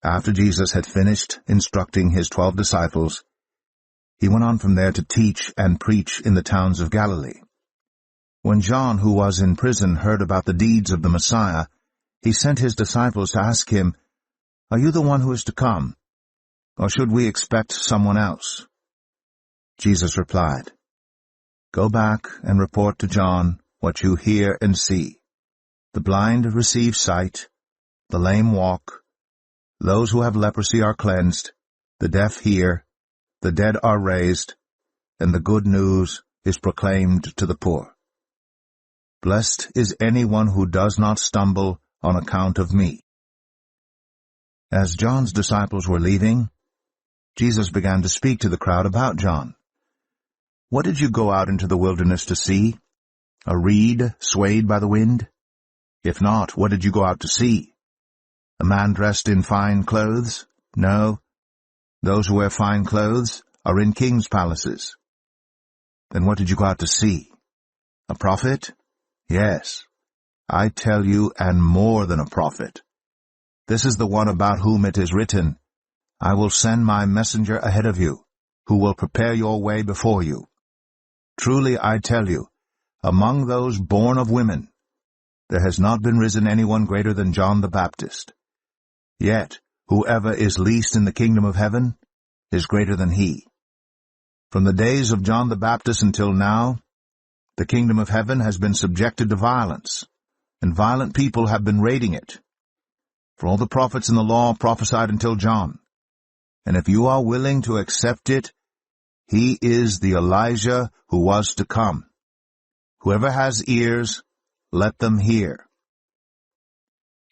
After Jesus had finished instructing his 12 disciples, he went on from there to teach and preach in the towns of Galilee. When John, who was in prison, heard about the deeds of the Messiah, he sent his disciples to ask him, "Are you the one who is to come, or should we expect someone else?" Jesus replied, "Go back and report to John what you hear and see. The blind receive sight, the lame walk, those who have leprosy are cleansed, the deaf hear, the dead are raised, and the good news is proclaimed to the poor. Blessed is anyone who does not stumble on account of me." As John's disciples were leaving, Jesus began to speak to the crowd about John. "What did you go out into the wilderness to see? A reed swayed by the wind? If not, what did you go out to see? A man dressed in fine clothes? No. Those who wear fine clothes are in kings' palaces. Then what did you go out to see? A prophet? Yes, I tell you, and more than a prophet. This is the one about whom it is written, 'I will send my messenger ahead of you, who will prepare your way before you.' Truly I tell you, among those born of women, there has not been risen anyone greater than John the Baptist. Yet whoever is least in the kingdom of heaven is greater than he. From the days of John the Baptist until now, the kingdom of heaven has been subjected to violence, and violent people have been raiding it. For all the prophets in the law prophesied until John. And if you are willing to accept it, he is the Elijah who was to come. Whoever has ears, let them hear."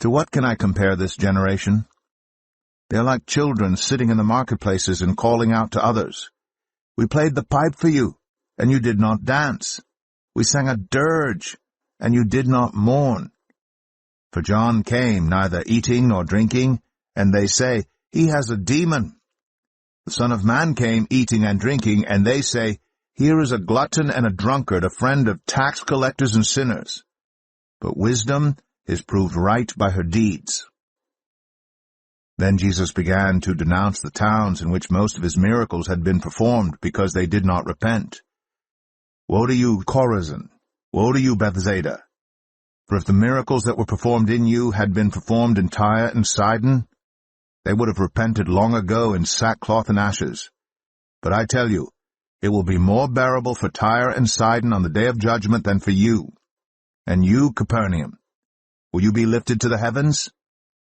To what can I compare this generation? They are like children sitting in the marketplaces and calling out to others, "We played the pipe for you, and you did not dance. We sang a dirge, and you did not mourn. For John came neither eating nor drinking, and they say, 'He has a demon.' The Son of Man came eating and drinking, and they say, 'Here is a glutton and a drunkard, a friend of tax collectors and sinners.' But wisdom is proved right by her deeds." Then Jesus began to denounce the towns in which most of his miracles had been performed, because they did not repent. "Woe to you, Chorazin! Woe to you, Bethsaida! For if the miracles that were performed in you had been performed in Tyre and Sidon, they would have repented long ago in sackcloth and ashes. But I tell you, it will be more bearable for Tyre and Sidon on the day of judgment than for you. And you, Capernaum, will you be lifted to the heavens?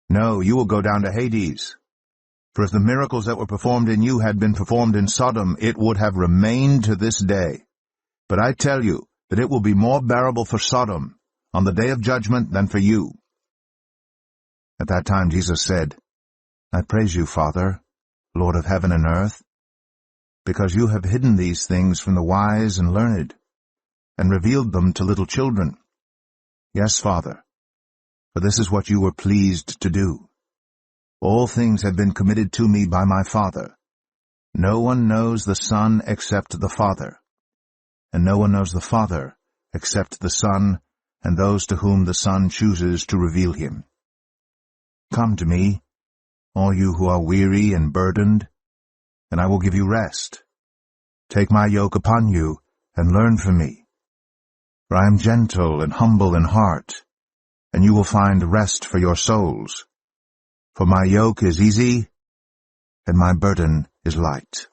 No, you will go down to Hades. For if the miracles that were performed in you had been performed in Sodom, it would have remained to this day. But I tell you that it will be more bearable for Sodom on the day of judgment than for you." At that time Jesus said, "I praise you, Father, Lord of heaven and earth, because you have hidden these things from the wise and learned, and revealed them to little children. Yes, Father, for this is what you were pleased to do. All things have been committed to me by my Father. No one knows the Son except the Father, and no one knows the Father except the Son, and those to whom the Son chooses to reveal him. Come to me, all you who are weary and burdened, and I will give you rest. Take my yoke upon you, and learn from me. For I am gentle and humble in heart, and you will find rest for your souls. For my yoke is easy, and my burden is light."